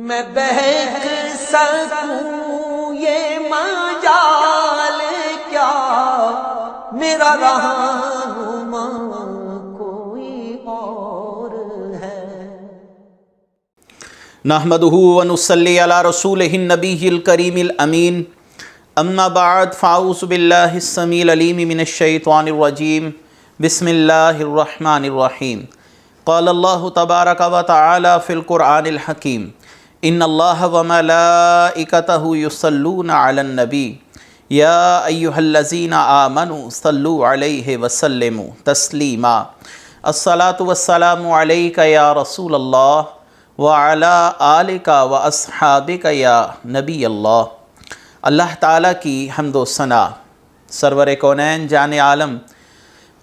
میں بہک سکوں یہ مجال کیا، میرا رہنما کوئی اور ہے۔ نحمدہ ونصلی علی رسولہ النبی الکریم الامین، اما بعد فاعوذ باللہ السمیع العلیم من الشیطان الرجیم، بسم اللہ الرحمن الرحیم۔ قال اللہ تبارک و تعالی فی القرآن الحکیم، ان اللہ وملائکتہ یصلون علی النبی یا ایہا الذین آمنوا صلوا علیہ وسلموا تسلیما۔ الصلاۃ والسلام علیک یا رسول اللہ وعلی آلک واصحابک یا نبی اللہ۔ اللہ تعالیٰ کی حمد و ثنا، سرور کونین جان عالم،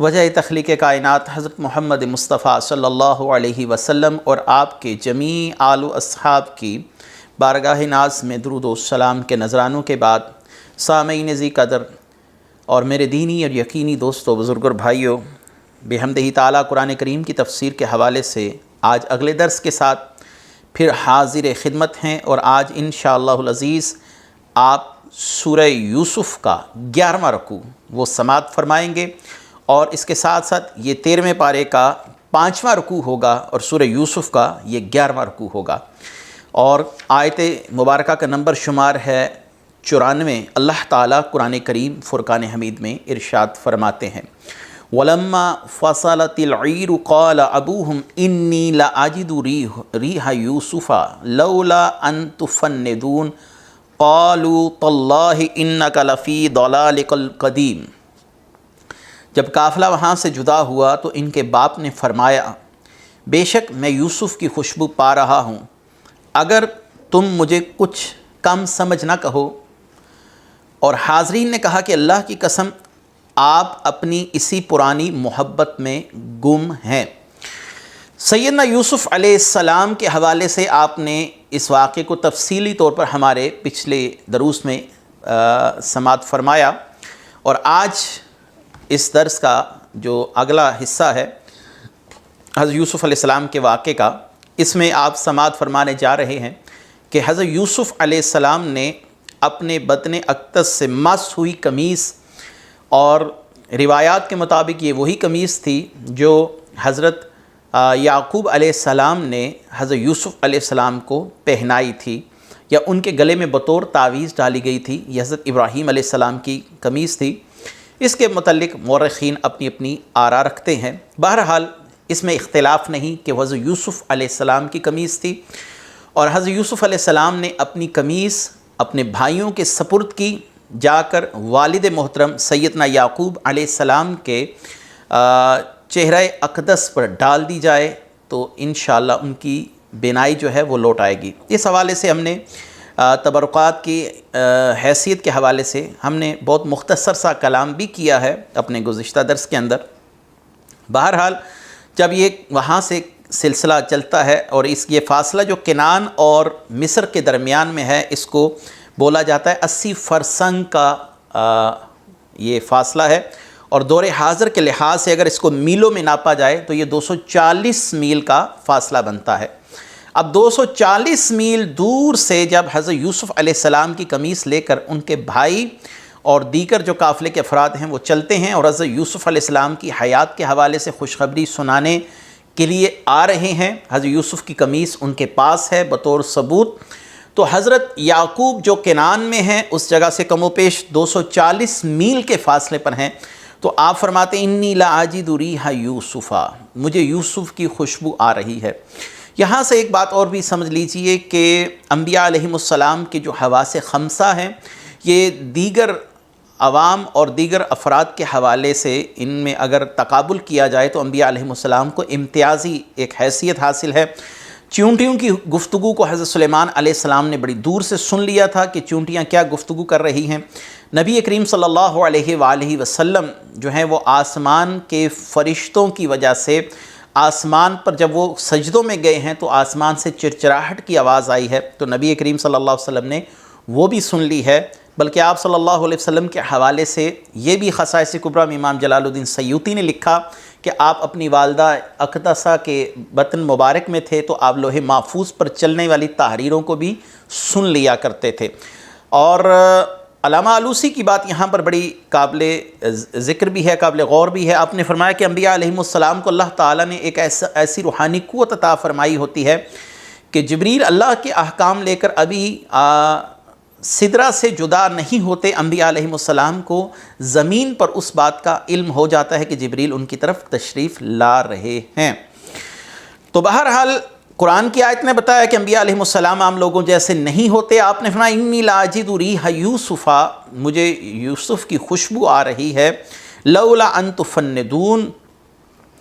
وجہ تخلیق کائنات حضرت محمد مصطفیٰ صلی اللہ علیہ وسلم اور آپ کے جمیع آل و اصحاب کی بارگاہ ناز میں درود و سلام کے نذرانوں کے بعد، سامعین ذی قدر اور میرے دینی اور یقینی دوستو، بزرگ اور بھائیوں، بحمدہ تعالیٰ قرآن کریم کی تفسیر کے حوالے سے آج اگلے درس کے ساتھ پھر حاضر خدمت ہیں، اور آج انشاءاللہ العزیز آپ سورہ یوسف کا 11واں رکوع وہ سماعت فرمائیں گے، اور اس کے ساتھ ساتھ یہ 13ویں پارے کا 5واں رکوع ہوگا اور سورہ یوسف کا یہ 11واں رکوع ہوگا، اور آیت مبارکہ کا نمبر شمار ہے 94۔ اللہ تعالیٰ قرآن کریم فرقان حمید میں ارشاد فرماتے ہیں، وَلَمَّا فَصَلَتِ الْعِيرُ قَالَ أَبُوهُمْ إِنِّي لَأَجِدُ رِيحَ يُوسُفَ لَوْلَا أَن تُفَنِّدُونِ قَالُوا تَاللَّهِ إِنَّكَ لَفِي ضَلَالِكَ الْقَدِيمِ۔ جب قافلہ وہاں سے جدا ہوا تو ان کے باپ نے فرمایا، بے شک میں یوسف کی خوشبو پا رہا ہوں، اگر تم مجھے کچھ کم سمجھ نہ کہو۔ اور حاضرین نے کہا کہ اللہ کی قسم آپ اپنی اسی پرانی محبت میں گم ہیں۔ سیدنا یوسف علیہ السلام کے حوالے سے آپ نے اس واقعے کو تفصیلی طور پر ہمارے پچھلے دروس میں سماعت فرمایا، اور آج اس درس کا جو اگلا حصہ ہے حضرت یوسف علیہ السلام کے واقعے کا، اس میں آپ سماعت فرمانے جا رہے ہیں کہ حضرت یوسف علیہ السلام نے اپنے بدن اقدس سے مس ہوئی قمیص، اور روایات کے مطابق یہ وہی قمیص تھی جو حضرت یعقوب علیہ السلام نے حضرت یوسف علیہ السلام کو پہنائی تھی، یا ان کے گلے میں بطور تعویذ ڈالی گئی تھی۔ یہ حضرت ابراہیم علیہ السلام کی قمیص تھی۔ اس کے متعلق مورخین اپنی اپنی آراء رکھتے ہیں۔ بہرحال اس میں اختلاف نہیں کہ حضرت یوسف علیہ السلام کی قمیص تھی، اور حضرت یوسف علیہ السلام نے اپنی قمیص اپنے بھائیوں کے سپرد کی، جا کر والد محترم سیدنا یعقوب علیہ السلام کے چہرہ اقدس پر ڈال دی جائے تو انشاءاللہ ان کی بینائی جو ہے وہ لوٹ آئے گی۔ اس حوالے سے ہم نے تبرکات کی حیثیت کے حوالے سے ہم نے بہت مختصر سا کلام بھی کیا ہے اپنے گزشتہ درس کے اندر۔ بہرحال جب یہ وہاں سے سلسلہ چلتا ہے، اور یہ فاصلہ جو کنعان اور مصر کے درمیان میں ہے، اس کو بولا جاتا ہے 80 فرسنگ کا یہ فاصلہ ہے، اور دور حاضر کے لحاظ سے اگر اس کو میلوں میں ناپا جائے تو یہ 240 میل کا فاصلہ بنتا ہے۔ اب 240 میل دور سے جب حضرت یوسف علیہ السلام کی قمیص لے کر ان کے بھائی اور دیگر جو قافلے کے افراد ہیں وہ چلتے ہیں، اور حضرت یوسف علیہ السلام کی حیات کے حوالے سے خوشخبری سنانے کے لیے آ رہے ہیں، حضرت یوسف کی قمیص ان کے پاس ہے بطور ثبوت، تو حضرت یعقوب جو کنعان میں ہیں اس جگہ سے کم و بیش 240 میل کے فاصلے پر ہیں، تو آپ فرماتے ہیں انی لاجد ریح یوسف، مجھے یوسف کی خوشبو آ رہی ہے۔ یہاں سے ایک بات اور بھی سمجھ لیجئے کہ انبیاء علیہم السلام کے جو حواس خمسہ ہیں، یہ دیگر عوام اور دیگر افراد کے حوالے سے ان میں اگر تقابل کیا جائے تو انبیاء علیہم السلام کو امتیازی ایک حیثیت حاصل ہے۔ چونٹیوں کی گفتگو کو حضرت سلیمان علیہ السلام نے بڑی دور سے سن لیا تھا کہ چونٹیاں کیا گفتگو کر رہی ہیں۔ نبی کریم صلی اللہ علیہ وآلہ وسلم جو ہیں وہ آسمان کے فرشتوں کی وجہ سے آسمان پر جب وہ سجدوں میں گئے ہیں تو آسمان سے چرچراہٹ کی آواز آئی ہے، تو نبی کریم صلی اللہ علیہ وسلم نے وہ بھی سن لی ہے۔ بلکہ آپ صلی اللہ علیہ وسلم کے حوالے سے یہ بھی خصائص کبریٰ میں امام جلال الدین سیوطی نے لکھا کہ آپ اپنی والدہ اقدسہ کے بطن مبارک میں تھے تو آپ لوح محفوظ پر چلنے والی تحریروں کو بھی سن لیا کرتے تھے۔ اور علامہ آلوسی کی بات یہاں پر بڑی قابل ذکر بھی ہے، قابل غور بھی ہے۔ آپ نے فرمایا کہ انبیاء علیہم السلام کو اللہ تعالیٰ نے ایک ایسی روحانی قوت عطا فرمائی ہوتی ہے کہ جبریل اللہ کے احکام لے کر ابھی سدرہ سے جدا نہیں ہوتے، انبیاء علیہم السلام کو زمین پر اس بات کا علم ہو جاتا ہے کہ جبریل ان کی طرف تشریف لا رہے ہیں۔ تو بہرحال قرآن کی آیت نے بتایا کہ انبیاء علیہم السلام عام لوگوں جیسے نہیں ہوتے۔ آپ نے فرمایا انی لاجد ریح یوسف، مجھے یوسف کی خوشبو آ رہی ہے، لولا ان تفندون،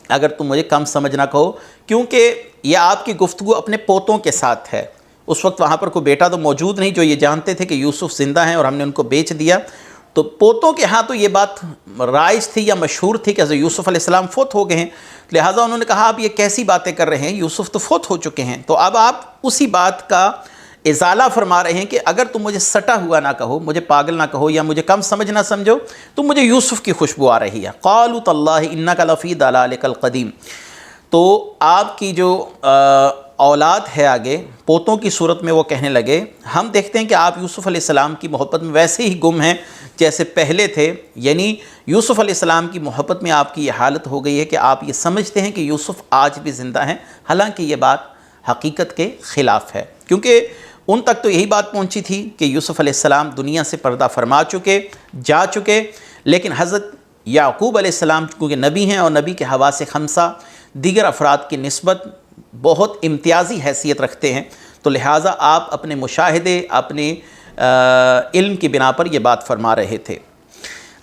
اگر تم مجھے کم سمجھ نہ کہو، کیونکہ یہ آپ کی گفتگو اپنے پوتوں کے ساتھ ہے۔ اس وقت وہاں پر کوئی بیٹا تو موجود نہیں جو یہ جانتے تھے کہ یوسف زندہ ہیں اور ہم نے ان کو بیچ دیا، تو پوتوں کے ہاں تو یہ بات رائج تھی یا مشہور تھی کہ حضرت یوسف علیہ السلام فوت ہو گئے ہیں، لہٰذا انہوں نے کہا آپ یہ کیسی باتیں کر رہے ہیں، یوسف تو فوت ہو چکے ہیں۔ تو اب آپ اسی بات کا ازالہ فرما رہے ہیں کہ اگر تم مجھے سٹا ہوا نہ کہو، مجھے پاگل نہ کہو یا مجھے کم سمجھ نہ سمجھو، تو مجھے یوسف کی خوشبو آ رہی ہے۔ قالوا تاللہ انک لفی ضلالک القدیم۔ تو آپ کی جو اولاد ہے آگے پوتوں کی صورت میں وہ کہنے لگے ہم دیکھتے ہیں کہ آپ یوسف علیہ السلام کی محبت میں ویسے ہی گم ہیں جیسے پہلے تھے، یعنی یوسف علیہ السلام کی محبت میں آپ کی یہ حالت ہو گئی ہے کہ آپ یہ سمجھتے ہیں کہ یوسف آج بھی زندہ ہیں، حالانکہ یہ بات حقیقت کے خلاف ہے، کیونکہ ان تک تو یہی بات پہنچی تھی کہ یوسف علیہ السلام دنیا سے پردہ فرما چکے، جا چکے، لیکن حضرت یعقوب علیہ السلام کیونکہ نبی ہیں اور نبی کے حواس خمسہ دیگر افراد کی نسبت بہت امتیازی حیثیت رکھتے ہیں، تو لہٰذا آپ اپنے مشاہدے، اپنے علم کی بنا پر یہ بات فرما رہے تھے۔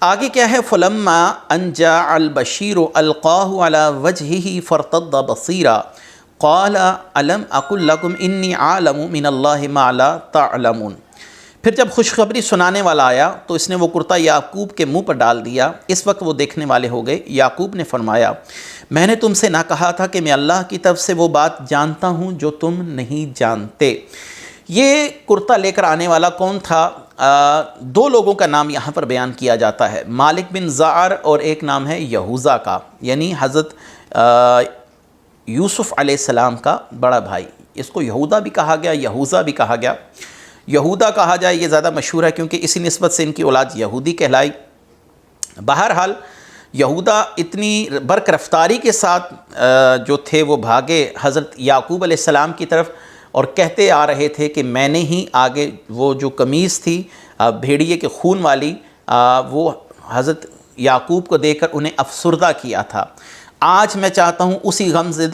آگے کیا ہے؟ فَلَمَّا أَنْ جَاءَ الْبَشِيرُ أَلْقَاهُ عَلَى وَجْهِهِ فَارْتَدَّ بَصِيرًا قَالَ أَلَمْ أَقُلْ لَكُمْ إِنِّي أَعْلَمُ مِنَ اللَّهِ مَا لَا تَعْلَمُونَ۔ پھر جب خوشخبری سنانے والا آیا تو اس نے وہ کرتا یعقوب کے منہ پر ڈال دیا، اس وقت وہ دیکھنے والے ہو گئے۔ یعقوب نے فرمایا میں نے تم سے نہ کہا تھا کہ میں اللہ کی طرف سے وہ بات جانتا ہوں جو تم نہیں جانتے۔ یہ کرتا لے کر آنے والا کون تھا؟ دو لوگوں کا نام یہاں پر بیان کیا جاتا ہے، مالک بن زعر اور ایک نام ہے یہوذا کا، یعنی حضرت یوسف علیہ السلام کا بڑا بھائی۔ اس کو یہودا بھی کہا گیا، یہوذا بھی کہا گیا۔ یہودا کہا جائے یہ زیادہ مشہور ہے کیونکہ اسی نسبت سے ان کی اولاد یہودی کہلائی۔ بہرحال یہودا اتنی برق رفتاری کے ساتھ جو تھے وہ بھاگے حضرت یعقوب علیہ السلام کی طرف اور کہتے آ رہے تھے کہ میں نے ہی آگے وہ جو قمیص تھی بھیڑیے کے خون والی وہ حضرت یعقوب کو دے کر انہیں افسردہ کیا تھا۔ آج میں چاہتا ہوں اسی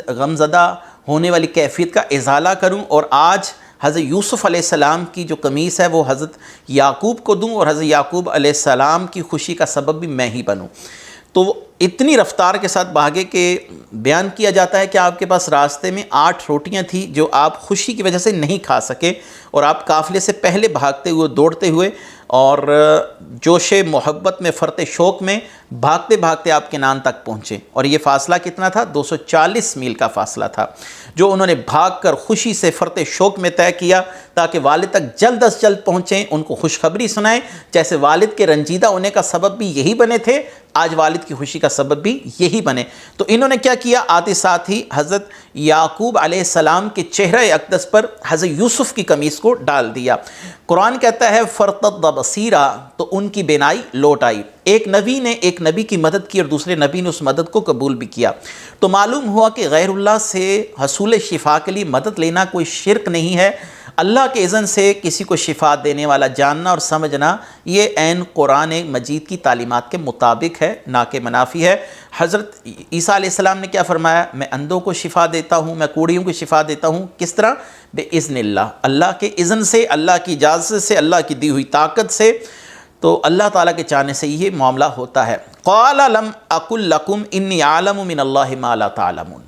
غمزدہ ہونے والی کیفیت کا ازالہ کروں اور آج حضرت یوسف علیہ السلام کی جو قمیص ہے وہ حضرت یعقوب کو دوں اور حضرت یعقوب علیہ السلام کی خوشی کا سبب بھی میں ہی بنوں۔ تو اتنی رفتار کے ساتھ بھاگے کہ بیان کیا جاتا ہے کہ آپ کے پاس راستے میں 8 روٹیاں تھیں جو آپ خوشی کی وجہ سے نہیں کھا سکے، اور آپ قافلے سے پہلے بھاگتے ہوئے، دوڑتے ہوئے اور جوش محبت میں، فرط شوق میں بھاگتے بھاگتے آپ کنعان تک پہنچے، اور یہ فاصلہ کتنا تھا؟ 240 میل کا فاصلہ تھا جو انہوں نے بھاگ کر خوشی سے فرط شوق میں طے کیا تاکہ والد تک جلد از جلد پہنچیں، ان کو خوشخبری سنائیں۔ جیسے والد کے رنجیدہ ہونے کا سبب بھی یہی بنے تھے، آج والد کی خوشی کا سبب بھی یہی بنے۔ تو انہوں نے کیا کیا؟ آتے ساتھ ہی حضرت یعقوب علیہ السلام کے چہرہ اقدس پر حضرت یوسف کی قمیص کو ڈال دیا۔ قرآن کہتا ہے فرتد بصیرا، تو ان کی بینائی لوٹ آئی۔ ایک نبی نے ایک نبی کی مدد کی اور دوسرے نبی نے اس مدد کو قبول بھی کیا، تو معلوم ہوا کہ غیر اللہ سے حصول شفا کے لیے مدد لینا کوئی شرک نہیں ہے۔ اللہ کے اذن سے کسی کو شفا دینے والا جاننا اور سمجھنا یہ عین قرآن مجید کی تعلیمات کے مطابق ہے، نہ کہ منافی ہے۔ حضرت عیسیٰ علیہ السلام نے کیا فرمایا؟ میں اندھوں کو شفا دیتا ہوں، میں کوڑیوں کو شفا دیتا ہوں۔ کس طرح؟ بِإِذْنِ اللہ، اللہ کے اذن سے، اللہ کی اجازت سے، اللہ کی دی ہوئی طاقت سے۔ تو اللہ تعالیٰ کے چاہنے سے یہ معاملہ ہوتا ہے۔ قَالَ لَمْ أَقُلْ لَكُمْ إِنِّي أَعْلَمُ مِنَ اللَّهِ مَا لَا تَعْلَمُونَ۔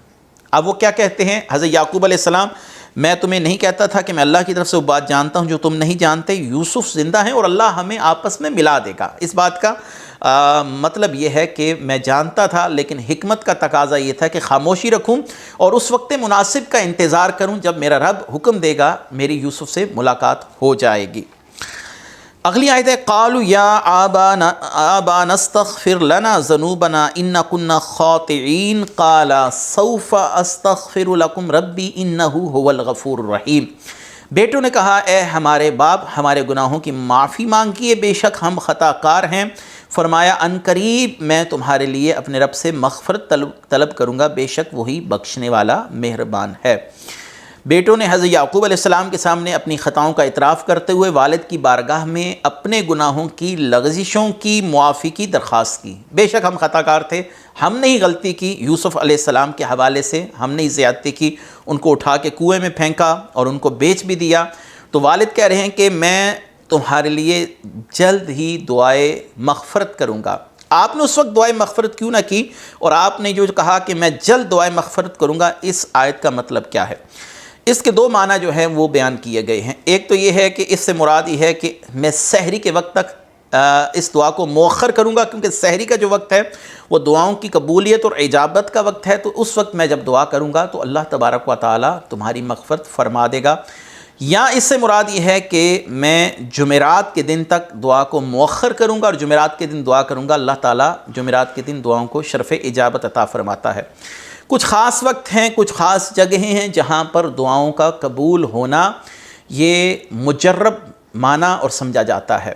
اب وہ کیا کہتے ہیں حضرت یعقوب علیہ السلام؟ میں تمہیں نہیں کہتا تھا کہ میں اللہ کی طرف سے وہ بات جانتا ہوں جو تم نہیں جانتے؟ یوسف زندہ ہیں اور اللہ ہمیں آپس میں ملا دے گا۔ اس بات کا مطلب یہ ہے کہ میں جانتا تھا، لیکن حکمت کا تقاضا یہ تھا کہ خاموشی رکھوں اور اس وقت مناسب کا انتظار کروں جب میرا رب حکم دے گا میری یوسف سے ملاقات ہو جائے گی۔ اگلی آیت ہے قالوا یا آبانا استغفر لنا ذنوبنا انا كنا خاطئین قال سوف استغفر لكم ربی انہ هو الغفور الرحیم۔ بیٹوں نے کہا اے ہمارے باپ ہمارے گناہوں کی معافی مانگیے، بے شک ہم خطا کار ہیں۔ فرمایا ان قریب میں تمہارے لیے اپنے رب سے مغفرت طلب کروں گا، بے شک وہی بخشنے والا مہربان ہے۔ بیٹوں نے حضرت یعقوب علیہ السلام کے سامنے اپنی خطاؤں کا اعتراف کرتے ہوئے والد کی بارگاہ میں اپنے گناہوں کی لغزشوں کی معافی کی درخواست کی۔ بے شک ہم خطا کار تھے، ہم نے ہی غلطی کی، یوسف علیہ السلام کے حوالے سے ہم نے ہی زیادتی کی، ان کو اٹھا کے کنویں میں پھینکا اور ان کو بیچ بھی دیا۔ تو والد کہہ رہے ہیں کہ میں تمہارے لیے جلد ہی دعائے مغفرت کروں گا۔ آپ نے اس وقت دعائے مغفرت کیوں نہ کی، اور آپ نے جو کہا کہ میں جلد دعائے مغفرت کروں گا، اس آیت کا مطلب کیا ہے؟ اس کے دو معنی جو ہیں وہ بیان کیے گئے ہیں۔ ایک تو یہ ہے کہ اس سے مراد یہ ہے کہ میں سحری کے وقت تک اس دعا کو مؤخر کروں گا، کیونکہ سحری کا جو وقت ہے وہ دعاؤں کی قبولیت اور اجابت کا وقت ہے، تو اس وقت میں جب دعا کروں گا تو اللہ تبارک و تعالی تمہاری مغفرت فرما دے گا۔ یا اس سے مراد یہ ہے کہ میں جمعرات کے دن تک دعا کو مؤخر کروں گا، اور جمعرات کے دن دعا کروں گا، اللہ تعالیٰ جمعرات کے دن دعاؤں کو شرف اجابت عطا فرماتا ہے۔ کچھ خاص وقت ہیں، کچھ خاص جگہیں ہیں جہاں پر دعاؤں کا قبول ہونا یہ مجرب مانا اور سمجھا جاتا ہے۔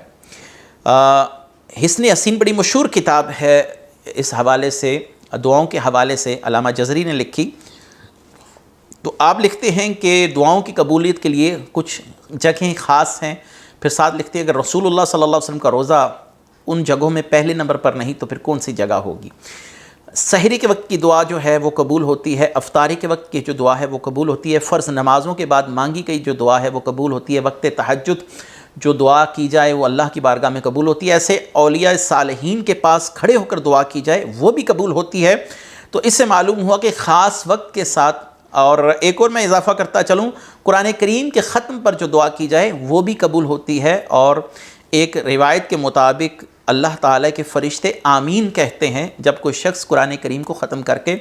حصن حسین بڑی مشہور کتاب ہے اس حوالے سے، دعاؤں کے حوالے سے علامہ جزری نے لکھی۔ تو آپ لکھتے ہیں کہ دعاؤں کی قبولیت کے لیے کچھ جگہیں خاص ہیں، پھر ساتھ لکھتے ہیں اگر رسول اللہ صلی اللہ علیہ وسلم کا روزہ ان جگہوں میں پہلے نمبر پر نہیں تو پھر کون سی جگہ ہوگی۔ سحری کے وقت کی دعا جو ہے وہ قبول ہوتی ہے، افطاری کے وقت کی جو دعا ہے وہ قبول ہوتی ہے، فرض نمازوں کے بعد مانگی گئی جو دعا ہے وہ قبول ہوتی ہے، وقت تہجد جو دعا کی جائے وہ اللہ کی بارگاہ میں قبول ہوتی ہے، ایسے اولیاء صالحین کے پاس کھڑے ہو کر دعا کی جائے وہ بھی قبول ہوتی ہے۔ تو اس سے معلوم ہوا کہ خاص وقت کے ساتھ، اور ایک اور میں اضافہ کرتا چلوں، قرآن کریم کے ختم پر جو دعا کی جائے وہ بھی قبول ہوتی ہے، اور ایک روایت کے مطابق اللہ تعالیٰ کے فرشتے آمین کہتے ہیں جب کوئی شخص قرآن کریم کو ختم کر کے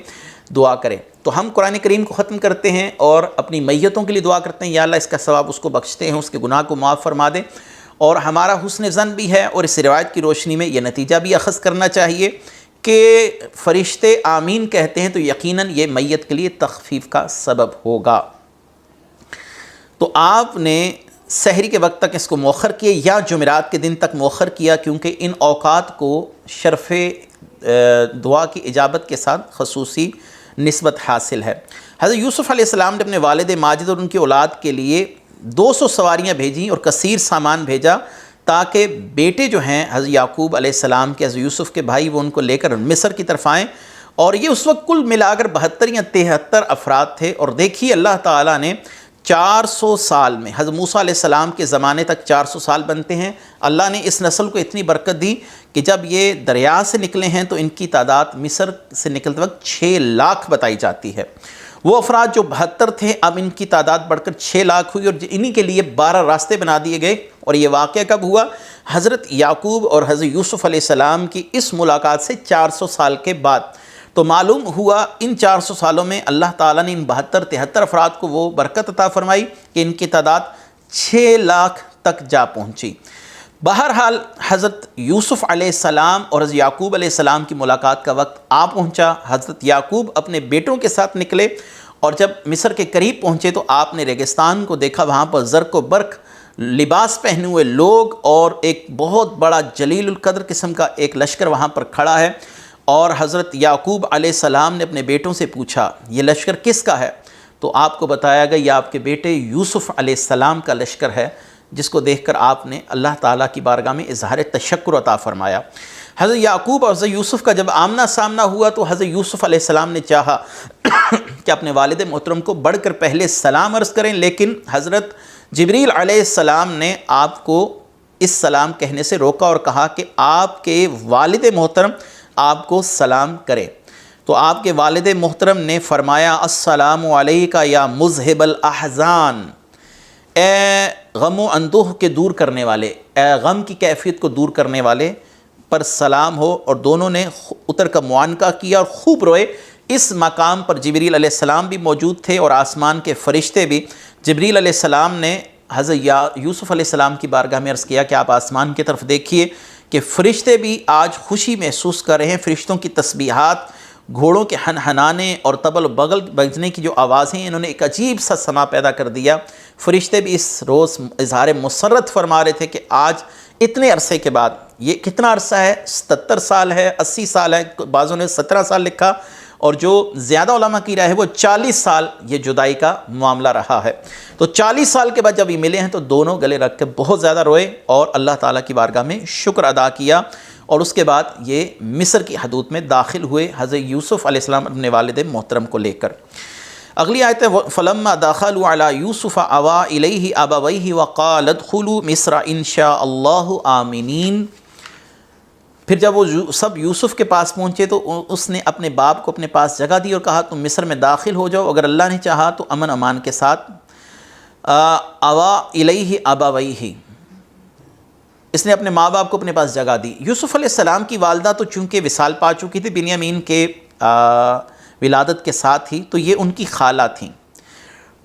دعا کرے۔ تو ہم قرآن کریم کو ختم کرتے ہیں اور اپنی میتوں کے لیے دعا کرتے ہیں، یا اللہ اس کا ثواب اس کو بخشتے ہیں، اس کے گناہ کو معاف فرما دے، اور ہمارا حسن ظن بھی ہے، اور اس روایت کی روشنی میں یہ نتیجہ بھی اخذ کرنا چاہیے کہ فرشتے آمین کہتے ہیں تو یقیناً یہ میت کے لیے تخفیف کا سبب ہوگا۔ تو آپ نے سحری کے وقت تک اس کو مؤخر کیے یا جمعرات کے دن تک مؤخر کیا، کیونکہ ان اوقات کو شرف دعا کی اجابت کے ساتھ خصوصی نسبت حاصل ہے۔ حضرت یوسف علیہ السلام نے اپنے والد ماجد اور ان کی اولاد کے لیے 200 سواریاں بھیجیں اور کثیر سامان بھیجا، تاکہ بیٹے جو ہیں حضرت یعقوب علیہ السلام کے، حضرت یوسف کے بھائی، وہ ان کو لے کر مصر کی طرف آئیں، اور یہ اس وقت کل ملا کر 72 یا 73 افراد تھے۔ اور دیکھیے اللہ تعالیٰ نے 400 سال میں، حضرت موسیٰ علیہ السلام کے زمانے تک 400 سال بنتے ہیں، اللہ نے اس نسل کو اتنی برکت دی کہ جب یہ دریا سے نکلے ہیں تو ان کی تعداد مصر سے نکلتے وقت 6 لاکھ بتائی جاتی ہے۔ وہ افراد جو 72 تھے اب ان کی تعداد بڑھ کر 6 لاکھ ہوئی، اور انہی کے لیے 12 راستے بنا دیے گئے۔ اور یہ واقعہ کب ہوا؟ حضرت یعقوب اور حضرت یوسف علیہ السلام کی اس ملاقات سے 400 سال کے بعد۔ تو معلوم ہوا ان 400 سالوں میں اللہ تعالیٰ نے ان 72-73 افراد کو وہ برکت عطا فرمائی کہ ان کی تعداد 6 لاکھ تک جا پہنچی۔ بہرحال حضرت یوسف علیہ السلام اور حضرت یعقوب علیہ السلام کی ملاقات کا وقت آ پہنچا۔ حضرت یعقوب اپنے بیٹوں کے ساتھ نکلے، اور جب مصر کے قریب پہنچے تو آپ نے ریگستان کو دیکھا، وہاں پر زرق و برق لباس پہنے ہوئے لوگ اور ایک بہت بڑا جلیل القدر قسم کا ایک لشکر وہاں پر کھڑا ہے۔ اور حضرت یعقوب علیہ السلام نے اپنے بیٹوں سے پوچھا یہ لشکر کس کا ہے؟ تو آپ کو بتایا گیا یہ آپ کے بیٹے یوسف علیہ السلام کا لشکر ہے، جس کو دیکھ کر آپ نے اللہ تعالیٰ کی بارگاہ میں اظہار تشکر عطا فرمایا۔ حضرت یعقوب اور حضرت یوسف کا جب آمنا سامنا ہوا تو حضرت یوسف علیہ السلام نے چاہا کہ اپنے والد محترم کو بڑھ کر پہلے سلام عرض کریں، لیکن حضرت جبریل علیہ السلام نے آپ کو اس سلام کہنے سے روکا اور کہا کہ آپ کے والد محترم آپ کو سلام کرے۔ تو آپ کے والد محترم نے فرمایا السلام علیکہ یا مذہب الاحزان، اے غم و اندوہ کے دور کرنے والے، اے غم کی کیفیت کو دور کرنے والے پر سلام ہو۔ اور دونوں نے اتر کا معانقہ کیا اور خوب روئے۔ اس مقام پر جبریل علیہ السلام بھی موجود تھے اور آسمان کے فرشتے بھی۔ جبریل علیہ السلام نے حضرت یوسف علیہ السلام کی بارگاہ میں عرض کیا کہ آپ آسمان کی طرف دیکھیے کہ فرشتے بھی آج خوشی محسوس کر رہے ہیں، فرشتوں کی تسبیحات، گھوڑوں کے ہنہنانے اور طبل و بغل بجنے کی جو آوازیں ہیں، انہوں نے ایک عجیب سا سما پیدا کر دیا۔ فرشتے بھی اس روز اظہار مسرت فرما رہے تھے کہ آج اتنے عرصے کے بعد، یہ کتنا عرصہ ہے، 77 سال ہے، 80 سال ہے، بعضوں نے 17 سال لکھا، اور جو زیادہ علماء کی رائے ہے وہ 40 سال یہ جدائی کا معاملہ رہا ہے۔ تو 40 سال کے بعد جب یہ ملے ہیں تو دونوں گلے رکھ کے بہت زیادہ روئے اور اللہ تعالیٰ کی بارگاہ میں شکر ادا کیا، اور اس کے بعد یہ مصر کی حدود میں داخل ہوئے حضرت یوسف علیہ السلام اپنے والد محترم کو لے کر۔ اگلی آیت ہے فَلَمَّا دَخَلُوا عَلَى يُوسُفَ آوَىٰ إِلَيْهِ أَبَوَيْهِ وَقَالَ ادْخُلُوا مِصْرَ إِن شَاءَ اللَّهُ آمِنِينَ۔ پھر جب وہ سب یوسف کے پاس پہنچے تو اس نے اپنے باپ کو اپنے پاس جگہ دی اور کہا تم مصر میں داخل ہو جاؤ، اگر اللہ نے چاہا تو امن امان کے ساتھ۔ آوَىٰ إِلَيْهِ أَبَوَيْهِ، اس نے اپنے ماں باپ کو اپنے پاس جگہ دی۔ یوسف علیہ السلام کی والدہ تو چونکہ وصال پا چکی تھی بنیامین کے ولادت کے ساتھ ہی، تو یہ ان کی خالہ تھیں،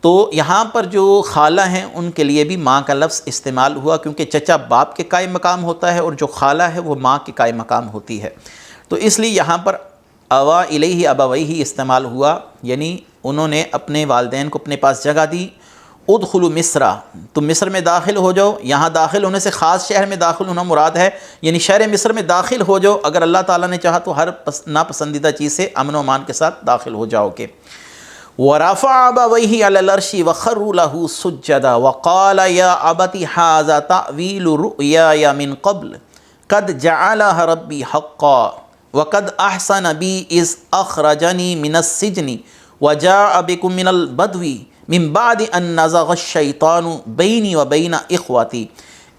تو یہاں پر جو خالہ ہیں ان کے لیے بھی ماں کا لفظ استعمال ہوا، کیونکہ چچا باپ کے قائم مقام ہوتا ہے اور جو خالہ ہے وہ ماں کے قائم مقام ہوتی ہے، تو اس لیے یہاں پر آوَىٰ إِلَيْهِ أَبَوَيْهِ استعمال ہوا، یعنی انہوں نے اپنے والدین کو اپنے پاس جگہ دی۔ ادخلوا مصر، تم مصر میں داخل ہو جاؤ، یہاں داخل ہونے سے خاص شہر میں داخل ہونا مراد ہے، یعنی شہر مصر میں داخل ہو جاؤ، اگر اللہ تعالیٰ نے چاہا تو ہر ناپسندیدہ چیز سے امن و امان کے ساتھ داخل ہو جاؤ گے۔ وَرَفَعَ أَبَوَيْهِ عَلَى الْعَرْشِ وَخَرُّوا لَهُ سُجَّدًا وَقَالَ يَا أَبَتِ هَٰذَا تَأْوِيلُ رُؤْيَايَ مِن قَبْلُ قَدْ جَعَلَهَا رَبِّي حَقًّا وَقَدْ أَحْسَنَ بِي إِذْ أَخْرَجَنِي مِنَ السِّجْنِ وَجَاءَ بِكُم مِّنَ الْبَدْوِ من بعد ان نزغ الشیطان بینی و بین اخوتی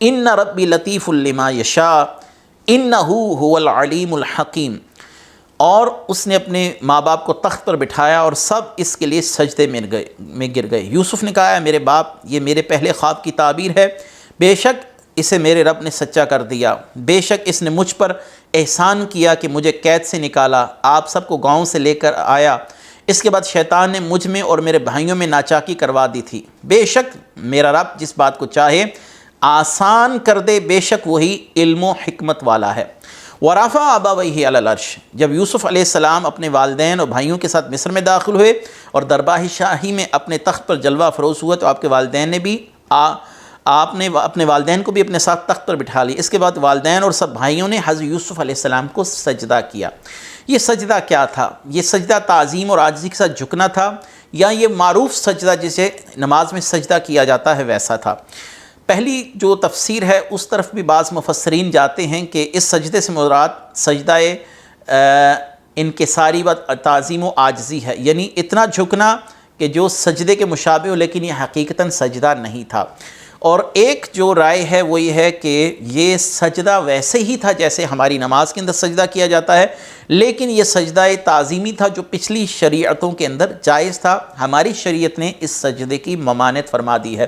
ان ربی لطیف لما یشاء انہ هو العلیم الحکیم۔ اور اس نے اپنے ماں باپ کو تخت پر بٹھایا اور سب اس کے لیے سجدے میں گر گئے۔ یوسف نے کہا میرے باپ، یہ میرے پہلے خواب کی تعبیر ہے، بے شک اسے میرے رب نے سچا کر دیا، بے شک اس نے مجھ پر احسان کیا کہ مجھے قید سے نکالا، آپ سب کو گاؤں سے لے کر آیا، اس کے بعد شیطان نے مجھ میں اور میرے بھائیوں میں ناچاکی کروا دی تھی، بے شک میرا رب جس بات کو چاہے آسان کر دے، بے شک وہی علم و حکمت والا ہے۔ وَرَفَعَ أَبَوَيْهِ عَلَى الْعَرْشِ، جب یوسف علیہ السلام اپنے والدین اور بھائیوں کے ساتھ مصر میں داخل ہوئے اور دربار شاہی میں اپنے تخت پر جلوہ افروز ہوئے تو آپ کے والدین نے بھی آپ نے اپنے والدین کو بھی اپنے ساتھ تخت پر بٹھا لی۔ اس کے بعد والدین اور سب بھائیوں نے حضرت یوسف علیہ السلام کو سجدہ کیا۔ یہ سجدہ کیا تھا؟ یہ سجدہ تعظیم اور عاجزی کے ساتھ جھکنا تھا، یا یہ معروف سجدہ جسے نماز میں سجدہ کیا جاتا ہے ویسا تھا؟ پہلی جو تفسیر ہے اس طرف بھی بعض مفسرین جاتے ہیں کہ اس سجدے سے مراد سجدہ انکساری و تعظیم و عاجزی ہے، یعنی اتنا جھکنا کہ جو سجدے کے مشابہ ہو لیکن یہ حقیقتاً سجدہ نہیں تھا۔ اور ایک جو رائے ہے وہ یہ ہے کہ یہ سجدہ ویسے ہی تھا جیسے ہماری نماز کے اندر سجدہ کیا جاتا ہے، لیکن یہ سجدہ تعظیمی تھا جو پچھلی شریعتوں کے اندر جائز تھا، ہماری شریعت نے اس سجدے کی ممانعت فرما دی ہے۔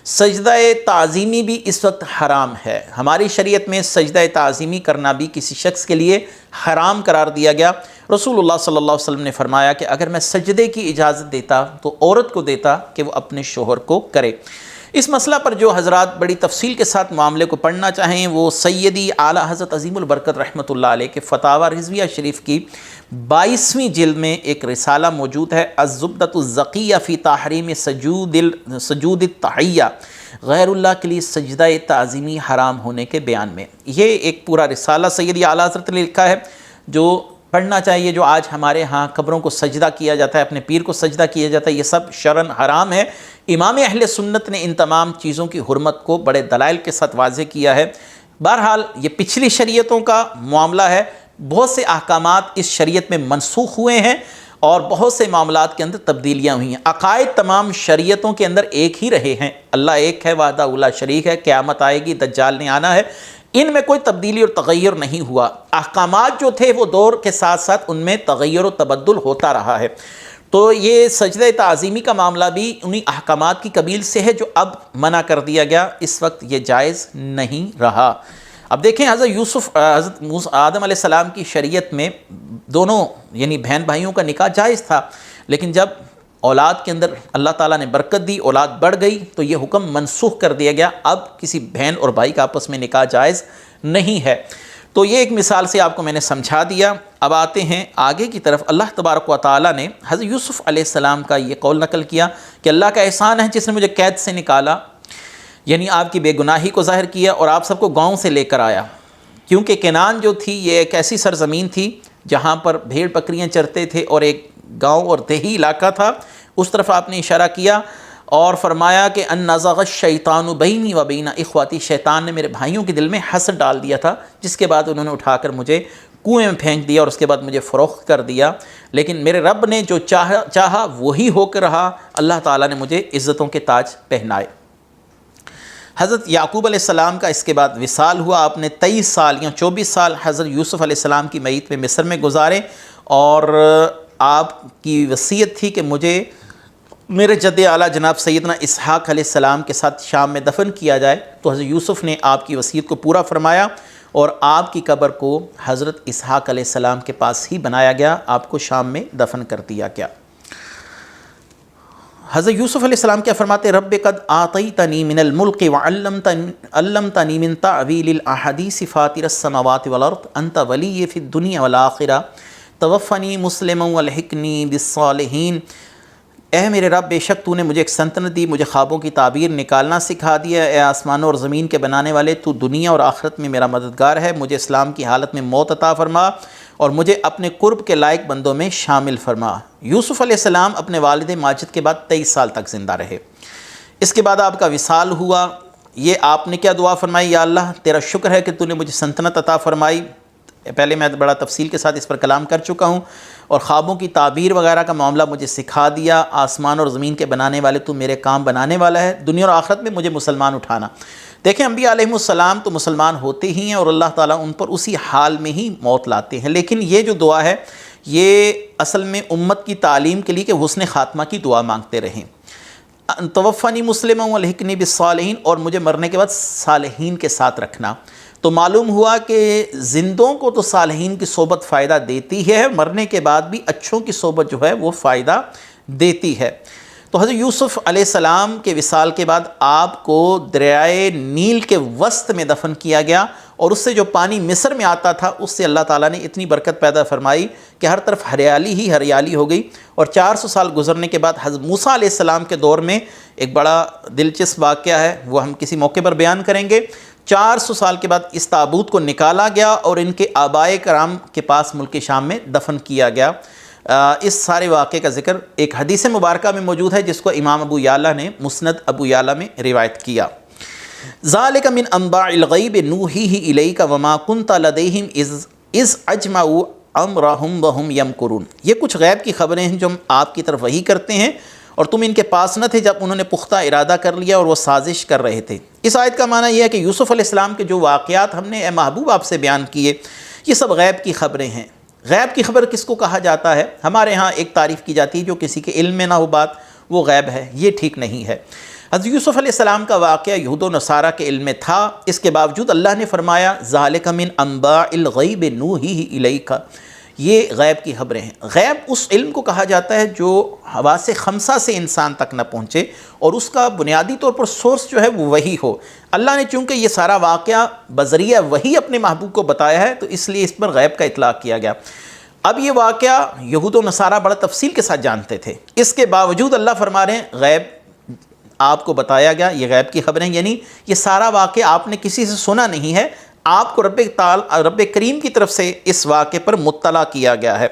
سجدہ تعظیمی بھی اس وقت حرام ہے، ہماری شریعت میں سجدہ تعظیمی کرنا بھی کسی شخص کے لیے حرام قرار دیا گیا۔ رسول اللہ صلی اللہ علیہ وسلم نے فرمایا کہ اگر میں سجدے کی اجازت دیتا تو عورت کو دیتا کہ وہ اپنے شوہر کو کرے۔ اس مسئلہ پر جو حضرات بڑی تفصیل کے ساتھ معاملے کو پڑھنا چاہیں وہ سیدی اعلیٰ حضرت عظیم البرکت رحمۃ اللہ علیہ کے فتاوی رضویہ شریف کی 22ویں جلد میں ایک رسالہ موجود ہے، الزبدۃ الزکیہ فی تحریم سجود التحیہ، غیر اللہ کے لیے سجدہ تعظیمی حرام ہونے کے بیان میں۔ یہ ایک پورا رسالہ سیدی اعلیٰ حضرت نے لکھا ہے جو پڑھنا چاہیے۔ جو آج ہمارے ہاں قبروں کو سجدہ کیا جاتا ہے، اپنے پیر کو سجدہ کیا جاتا ہے، یہ سب شرعاً حرام ہے۔ امام اہل سنت نے ان تمام چیزوں کی حرمت کو بڑے دلائل کے ساتھ واضح کیا ہے۔ بہرحال یہ پچھلی شریعتوں کا معاملہ ہے، بہت سے احکامات اس شریعت میں منسوخ ہوئے ہیں اور بہت سے معاملات کے اندر تبدیلیاں ہوئی ہیں۔ عقائد تمام شریعتوں کے اندر ایک ہی رہے ہیں، اللہ ایک ہے، وحدہ لا شریک ہے، قیامت آئے گی، دجال نے آنا ہے، ان میں کوئی تبدیلی اور تغیر نہیں ہوا۔ احکامات جو تھے وہ دور کے ساتھ ساتھ ان میں تغیر و تبدل ہوتا رہا ہے۔ تو یہ سجدہ تعظیمی کا معاملہ بھی انہی احکامات کی قبیل سے ہے جو اب منع کر دیا گیا، اس وقت یہ جائز نہیں رہا۔ اب دیکھیں حضرت آدم علیہ السلام کی شریعت میں دونوں یعنی بہن بھائیوں کا نکاح جائز تھا، لیکن جب اولاد کے اندر اللہ تعالیٰ نے برکت دی، اولاد بڑھ گئی، تو یہ حکم منسوخ کر دیا گیا، اب کسی بہن اور بھائی کا آپس میں نکاح جائز نہیں ہے۔ تو یہ ایک مثال سے آپ کو میں نے سمجھا دیا۔ اب آتے ہیں آگے کی طرف۔ اللہ تبارک و تعالیٰ نے حضرت یوسف علیہ السلام کا یہ قول نقل کیا کہ اللہ کا احسان ہے جس نے مجھے قید سے نکالا، یعنی آپ کی بے گناہی کو ظاہر کیا اور آپ سب کو گاؤں سے لے کر آیا، کیونکہ کنعان جو تھی یہ ایک ایسی سرزمین تھی جہاں پر بھیڑ بکریاں چرتے تھے اور ایک گاؤں اور دیہی علاقہ تھا، اس طرف آپ نے اشارہ کیا اور فرمایا کہ ان نزغ الشیطان بینی و بین اخواتی، شیطان نے میرے بھائیوں کے دل میں حسد ڈال دیا تھا، جس کے بعد انہوں نے اٹھا کر مجھے کنویں میں پھینک دیا اور اس کے بعد مجھے فروخت کر دیا، لیکن میرے رب نے جو چاہا وہی ہو کر رہا، اللہ تعالیٰ نے مجھے عزتوں کے تاج پہنائے۔ حضرت یعقوب علیہ السلام کا اس کے بعد وصال ہوا، آپ نے 23 سال یا 24 سال حضرت یوسف علیہ السلام کی میت میں مصر میں گزارے، اور آپ کی وصیت تھی کہ مجھے میرے جد اعلیٰ جناب سیدنا اسحاق علیہ السلام کے ساتھ شام میں دفن کیا جائے، تو حضرت یوسف نے آپ کی وصیت کو پورا فرمایا اور آپ کی قبر کو حضرت اسحاق علیہ السلام کے پاس ہی بنایا گیا، آپ کو شام میں دفن کر دیا گیا۔ حضرت یوسف علیہ السلام کیا فرماتے؟ رب قد آتیتنی من الملک وعلمتنی من تعویل الاحادیث فاطر السماوات والارض انت ولی فی الدنیا والآخرہ توفنی مسلما والحقنی بالصالحین۔ اے میرے رب، بے شک تو نے مجھے ایک سلطنت دی، مجھے خوابوں کی تعبیر نکالنا سکھا دیا، اے آسمانوں اور زمین کے بنانے والے، تو دنیا اور آخرت میں میرا مددگار ہے، مجھے اسلام کی حالت میں موت عطا فرما اور مجھے اپنے قرب کے لائق بندوں میں شامل فرما۔ یوسف علیہ السلام اپنے والد ماجد کے بعد 23 سال تک زندہ رہے۔ اس کے بعد آپ کا وصال ہوا، یہ آپ نے کیا دعا فرمائی؟ یا اللہ تیرا شکر ہے کہ تو نے مجھے سلطنت عطا فرمائی، پہلے میں بڑا تفصیل کے ساتھ اس پر کلام کر چکا ہوں، اور خوابوں کی تعبیر وغیرہ کا معاملہ مجھے سکھا دیا، آسمان اور زمین کے بنانے والے تو میرے کام بنانے والا ہے، دنیا اور آخرت میں مجھے مسلمان اٹھانا۔ دیکھیں انبیاء علیہ السلام تو مسلمان ہوتے ہی ہیں اور اللہ تعالیٰ ان پر اسی حال میں ہی موت لاتے ہیں، لیکن یہ جو دعا ہے یہ اصل میں امت کی تعلیم کے لیے کہ حسن خاتمہ کی دعا مانگتے رہیں، توفنی مسلما والحقنی بالصالحین، اور مجھے مرنے کے بعد صالحین کے ساتھ رکھنا۔ تو معلوم ہوا کہ زندوں کو تو صالحین کی صحبت فائدہ دیتی ہے، مرنے کے بعد بھی اچھوں کی صحبت جو ہے وہ فائدہ دیتی ہے۔ تو حضرت یوسف علیہ السلام کے وصال کے بعد آپ کو دریائے نیل کے وسط میں دفن کیا گیا، اور اس سے جو پانی مصر میں آتا تھا اس سے اللہ تعالیٰ نے اتنی برکت پیدا فرمائی کہ ہر طرف ہریالی ہی ہریالی ہو گئی۔ اور 400 سال گزرنے کے بعد حضرت موسیٰ علیہ السلام کے دور میں ایک بڑا دلچسپ واقعہ ہے، وہ ہم کسی موقع پر بیان کریں گے۔ 400 سال کے بعد اس تابوت کو نکالا گیا اور ان کے آبائے کرام کے پاس ملک شام میں دفن کیا گیا۔ اس سارے واقعے کا ذکر ایک حدیث مبارکہ میں موجود ہے جس کو امام ابو یعلا نے مسند ابو یعلا میں روایت کیا۔ ذالک من انباء الغیب نوحیہ الیک وما کنت لدیہم اذ اجمعوا امرہم وہم یمکرون۔ یہ کچھ غیب کی خبریں ہیں جو ہم آپ کی طرف وحی کرتے ہیں اور تم ان کے پاس نہ تھے جب انہوں نے پختہ ارادہ کر لیا اور وہ سازش کر رہے تھے۔ اس آیت کا معنی یہ ہے کہ یوسف علیہ السلام کے جو واقعات ہم نے اے محبوب آپ سے بیان کیے یہ سب غیب کی خبریں ہیں۔ غیب کی خبر کس کو کہا جاتا ہے؟ ہمارے ہاں ایک تعریف کی جاتی ہے جو کسی کے علم میں نہ ہو بات وہ غیب ہے، یہ ٹھیک نہیں ہے۔ حضرت یوسف علیہ السلام کا واقعہ یہود و نصارہ کے علم میں تھا، اس کے باوجود اللہ نے فرمایا ذالک من انباء الغیب نوحیہ الیک، یہ غیب کی خبریں ہیں۔ غیب اس علم کو کہا جاتا ہے جو حواس خمسہ سے انسان تک نہ پہنچے اور اس کا بنیادی طور پر سورس جو ہے وہ وحی ہو۔ اللہ نے چونکہ یہ سارا واقعہ بذریعہ وحی اپنے محبوب کو بتایا ہے تو اس لیے اس پر غیب کا اطلاق کیا گیا۔ اب یہ واقعہ یہود و نصارہ بڑا تفصیل کے ساتھ جانتے تھے، اس کے باوجود اللہ فرما رہے ہیں غیب آپ کو بتایا گیا، یہ غیب کی خبریں، یعنی یہ سارا واقعہ آپ نے کسی سے سنا نہیں ہے، آپ کو رب کریم کی طرف سے اس واقعے پر مطلع کیا گیا ہے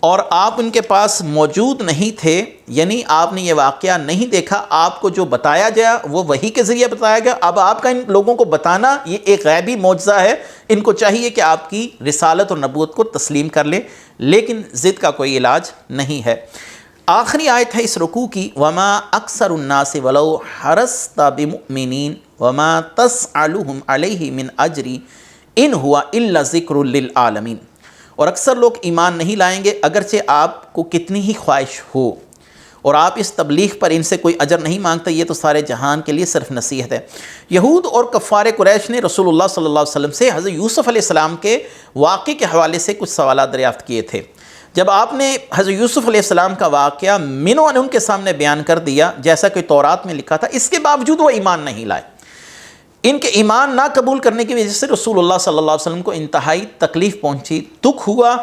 اور آپ ان کے پاس موجود نہیں تھے، یعنی آپ نے یہ واقعہ نہیں دیکھا، آپ کو جو بتایا گیا وہ وحی کے ذریعے بتایا گیا۔ اب آپ کا ان لوگوں کو بتانا یہ ایک غیبی معجزہ ہے، ان کو چاہیے کہ آپ کی رسالت اور نبوت کو تسلیم کر لیں، لیکن ضد کا کوئی علاج نہیں ہے۔ آخری آیت ہے اس رکوع کی، وما اکثر الناس ولو حرصت بمؤمنین وما تسألهم علیہ من اجر ان ہوا الا ذکر للعالمین، اور اکثر لوگ ایمان نہیں لائیں گے اگرچہ آپ کو کتنی ہی خواہش ہو، اور آپ اس تبلیغ پر ان سے کوئی اجر نہیں مانگتے، یہ تو سارے جہان کے لیے صرف نصیحت ہے۔ یہود اور کفار قریش نے رسول اللہ صلی اللہ علیہ وسلم سے حضرت یوسف علیہ السلام کے واقعے کے حوالے سے کچھ سوالات دریافت کیے تھے۔ جب آپ نے حضرت یوسف علیہ السلام کا واقعہ منون ان کے سامنے بیان کر دیا جیسا کہ تورات میں لکھا تھا، اس کے باوجود وہ ایمان نہیں لائے۔ ان کے ایمان نہ قبول کرنے کی وجہ سے رسول اللہ صلی اللہ علیہ وسلم کو انتہائی تکلیف پہنچی، دکھ ہوا۔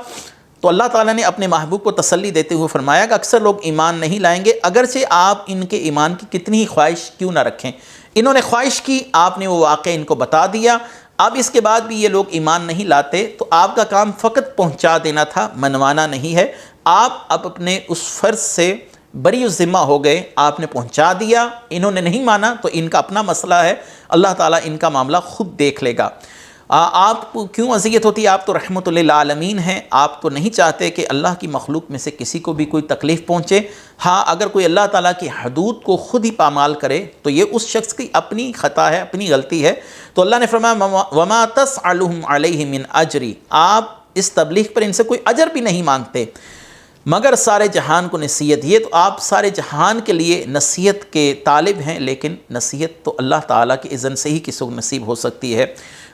تو اللہ تعالیٰ نے اپنے محبوب کو تسلی دیتے ہوئے فرمایا کہ اکثر لوگ ایمان نہیں لائیں گے، اگرچہ آپ ان کے ایمان کی کتنی ہی خواہش کیوں نہ رکھیں۔ انہوں نے خواہش کی، آپ نے وہ واقعہ ان کو بتا دیا۔ اب اس کے بعد بھی یہ لوگ ایمان نہیں لاتے تو آپ کا کام فقط پہنچا دینا تھا، منوانا نہیں ہے۔ آپ اب اپنے اس فرض سے بری الذمہ ہو گئے، آپ نے پہنچا دیا۔ انہوں نے نہیں مانا تو ان کا اپنا مسئلہ ہے، اللہ تعالیٰ ان کا معاملہ خود دیکھ لے گا۔ آپ کو کیوں اذیت ہوتی ہے؟ آپ تو رحمت للعالمین ہیں، آپ تو نہیں چاہتے کہ اللہ کی مخلوق میں سے کسی کو بھی کوئی تکلیف پہنچے۔ ہاں، اگر کوئی اللہ تعالیٰ کی حدود کو خود ہی پامال کرے تو یہ اس شخص کی اپنی خطا ہے، اپنی غلطی ہے۔ تو اللہ نے فرمایا وَمَا تَسْأَلُهُمْ عَلَيْهِ مِنْ أَجْرِ، آپ اس تبلیغ پر ان سے کوئی اجر بھی نہیں مانگتے، مگر سارے جہان کو نصیحت۔ یہ تو آپ سارے جہان کے لیے نصیحت کے طالب ہیں، لیکن نصیحت تو اللہ تعالیٰ کی اذن سے ہی کسی کو نصیب ہو سکتی ہے۔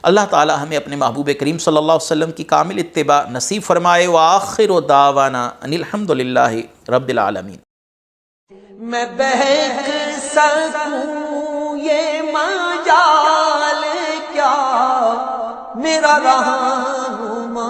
اللہ تعالیٰ ہمیں اپنے محبوب کریم صلی اللہ علیہ وسلم کی کامل اتباع نصیب فرمائے۔ وآخر دعوانا ان الحمد للہ رب العالمین۔ میں بہک سکوں یہ مجال کیا، میرا رہنما